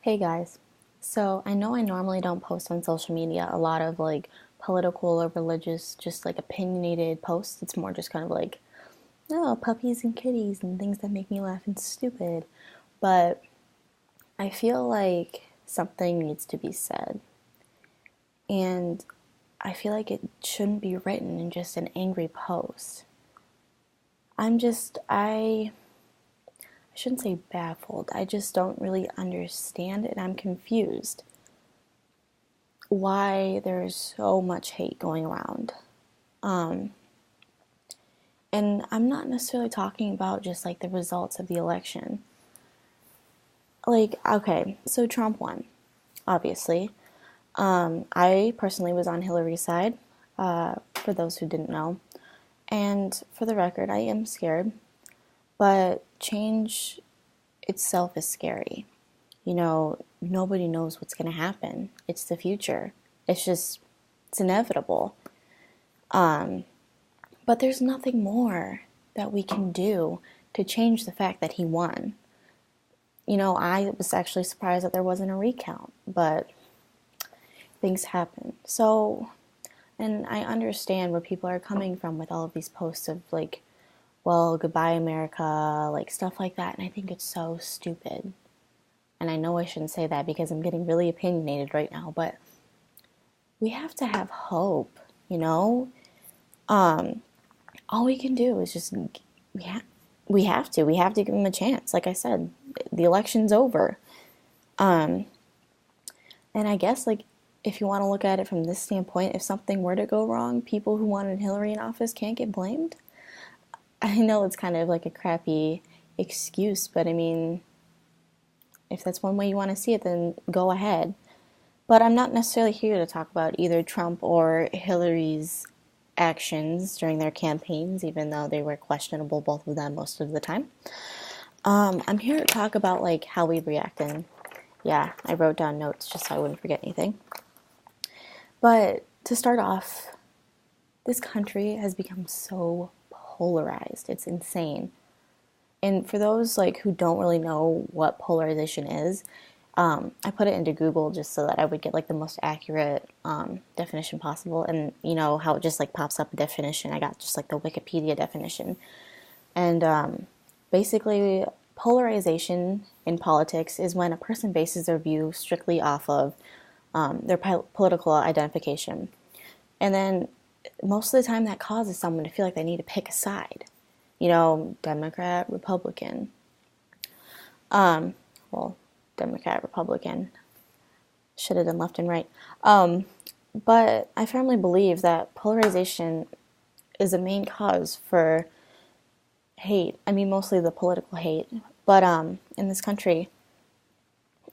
Hey guys. So I know I normally don't post on social media a lot of like political or religious, just like opinionated posts. It's more just kind of like, oh, puppies and kitties and things that make me laugh and stupid. But I feel like something needs to be said. And I feel like it shouldn't be written in just an angry post. I shouldn't say baffled. I just don't really understand it and I'm confused why there's so much hate going around. Um, and I'm not necessarily talking about just like the results of the election. Like, okay, so Trump won, obviously. I personally was on Hillary's side, for those who didn't know. And for the record, I am scared, but change itself is scary. Nobody knows what's going to happen. It's the future. It's inevitable. But there's nothing more that we can do to change the fact that he won. I was actually surprised that there wasn't a recount, but things happen. So, and I understand where people are coming from with all of these posts of like, well, goodbye America, like stuff like that, and I think it's so stupid. And I know I shouldn't say that because I'm getting really opinionated right now, but we have to have hope, you know? All we can do is just we have we have to give him a chance. Like I said, the election's over. And I guess like if you want to look at it from this standpoint, if something were to go wrong, people who wanted Hillary in office can't get blamed. I know it's kind of like a crappy excuse, but I mean, if that's one way you want to see it, then go ahead. But I'm not necessarily here to talk about either Trump or Hillary's actions during their campaigns, even though they were questionable, both of them, most of the time. I'm here to talk about like how we react, and yeah, I wrote down notes just so I wouldn't forget anything. But to start off, this country has become so polarized. It's insane. And for those like who don't really know what polarization is, I put it into Google just so that I would get like the most accurate definition possible. And you know how it just like pops up a definition. I got just like the Wikipedia definition. And basically, polarization in politics is when a person bases their view strictly off of their political identification. And then most of the time that causes someone to feel like they need to pick a side. Democrat, Republican. Well, Democrat, Republican. Should have done left and right. But I firmly believe that polarization is a main cause for hate. I mean, mostly the political hate. But in this country,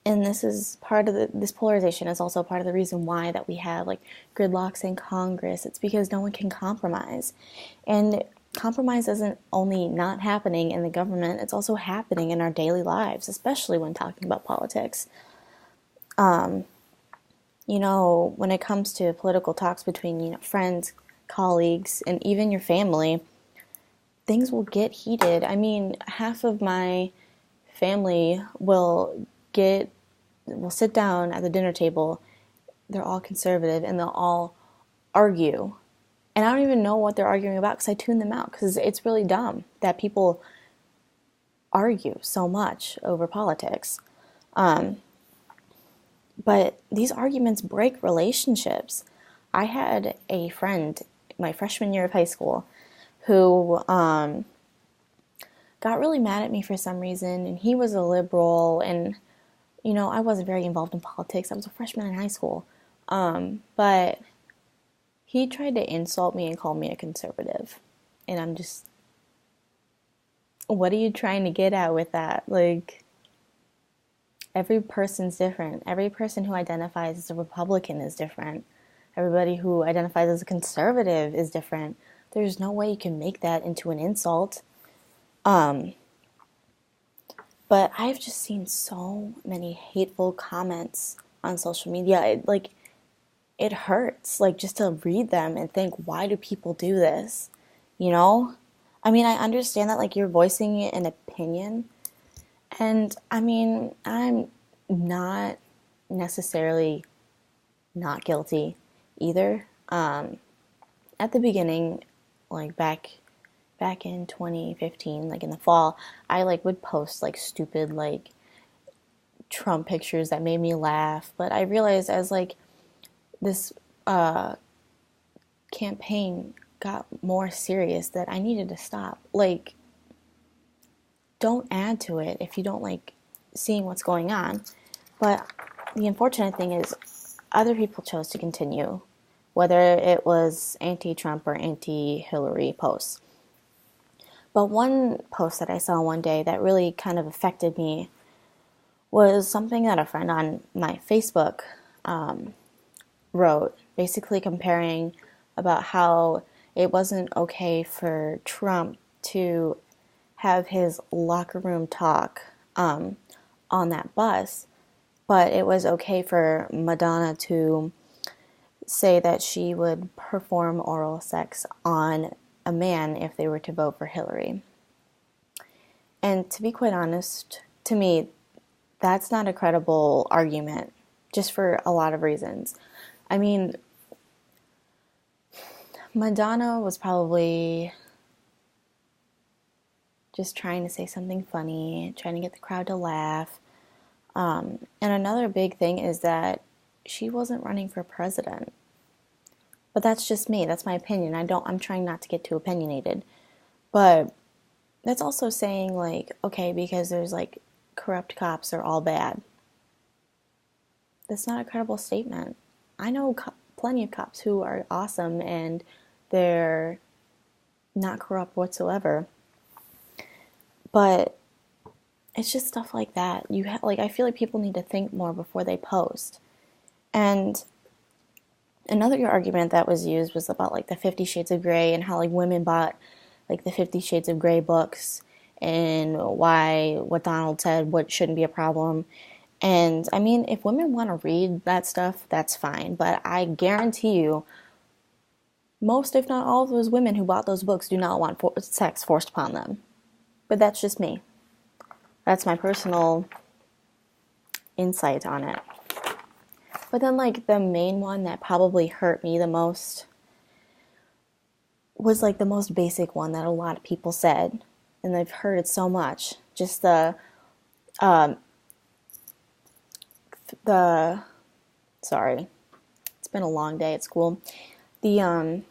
and this is part of this polarization is also part of the reason why that we have like gridlocks in Congress. It's because no one can compromise. And compromise isn't only not happening in the government, it's also happening in our daily lives, especially when talking about politics. When it comes to political talks between, friends, colleagues, and even your family, things will get heated. I mean, half of my family will sit down at the dinner table. They're all conservative and they'll all argue. And I don't even know what they're arguing about because I tune them out because it's really dumb that people argue so much over politics. But these arguments break relationships. I had a friend my freshman year of high school who got really mad at me for some reason, and he was a liberal, and I wasn't very involved in politics. I was a freshman in high school. But he tried to insult me and call me a conservative. And I'm just, what are you trying to get at with that? Like, every person's different. Every person who identifies as a Republican is different. Everybody who identifies as a conservative is different. There's no way you can make that into an insult. But I've just seen so many hateful comments on social media. It hurts, like, just to read them and think, why do people do this? You know? I mean, I understand that, like, you're voicing an opinion. And, I mean, not necessarily not guilty either. At the beginning, like back in 2015, like in the fall, I like would post like stupid like Trump pictures that made me laugh. But I realized as like this campaign got more serious that I needed to stop. Like, don't add to it if you don't like seeing what's going on. But the unfortunate thing is, other people chose to continue, whether it was anti-Trump or anti-Hillary posts. But one post that I saw one day that really kind of affected me was something that a friend on my Facebook wrote, basically comparing about how it wasn't okay for Trump to have his locker room talk on that bus, but it was okay for Madonna to say that she would perform oral sex on a man if they were to vote for Hillary. And to be quite honest, to me, that's not a credible argument, just for a lot of reasons. I mean, Madonna was probably just trying to say something funny, trying to get the crowd to laugh. And another big thing is that she wasn't running for president. But that's just me. That's my opinion. I'm trying not to get too opinionated. But that's also saying like, okay, because there's like corrupt cops are all bad. That's not a credible statement. I know plenty of cops who are awesome and they're not corrupt whatsoever. But it's just stuff like that. Like I feel like people need to think more before they post. And another argument that was used was about like the 50 Shades of Grey and how like women bought like the 50 Shades of Grey books and why what Donald said what shouldn't be a problem. And I mean, if women want to read that stuff, that's fine. But I guarantee you, most, if not all of those women who bought those books do not want sex forced upon them. But that's just me. That's my personal insight on it. But then, like, the main one that probably hurt me the most was, like, the most basic one that a lot of people said. And I've heard it so much. Just sorry, it's been a long day at school. The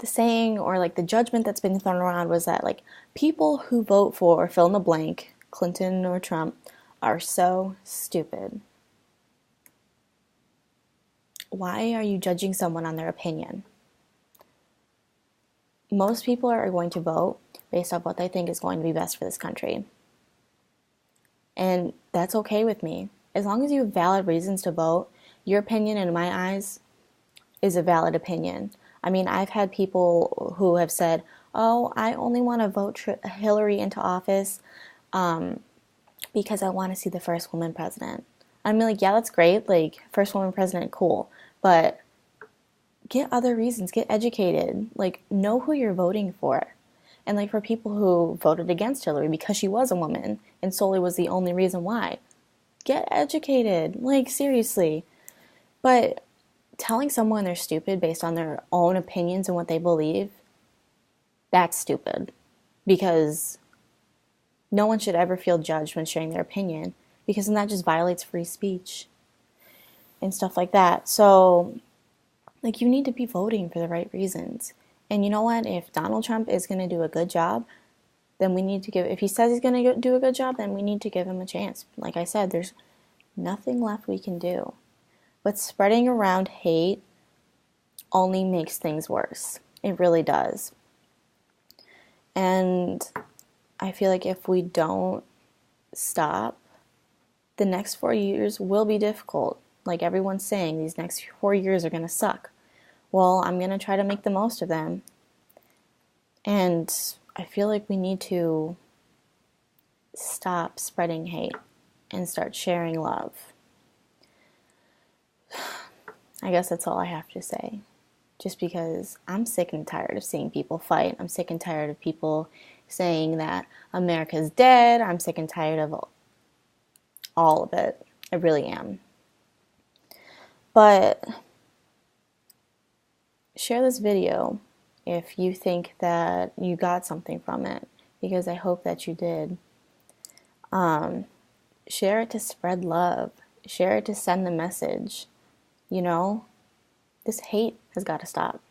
saying or like the judgment that's been thrown around was that like people who vote for fill in the blank, Clinton or Trump, are so stupid. Why are you judging someone on their opinion? Most people are going to vote based off what they think is going to be best for this country. And that's okay with me. As long as you have valid reasons to vote, your opinion, in my eyes, is a valid opinion. I mean, I've had people who have said, oh, I only want to vote Hillary into office because I want to see the first woman president. I'm like, yeah, that's great. Like, first woman president, cool. But get other reasons. Get educated. Like, know who you're voting for. And, like, for people who voted against Hillary because she was a woman and solely was the only reason why, get educated. Like, seriously. But telling someone they're stupid based on their own opinions and what they believe, that's stupid. Because no one should ever feel judged when sharing their opinion, because then that just violates free speech and stuff like that. So, like, you need to be voting for the right reasons. And you know what? If Donald Trump is going to do a good job, then we need to if he says he's going to do a good job, then we need to give him a chance. Like I said, there's nothing left we can do. But spreading around hate only makes things worse. It really does. And I feel like if we don't stop, the next 4 years will be difficult. Like everyone's saying, these next 4 years are going to suck. Well, I'm going to try to make the most of them. And I feel like we need to stop spreading hate and start sharing love. I guess that's all I have to say. Just because I'm sick and tired of seeing people fight. I'm sick and tired of people saying that America's dead. I'm sick and tired of all of it. I really am. But share this video if you think that you got something from it, because I hope that you did. Share it to spread love. Share it to send the message. You know, this hate has got to stop.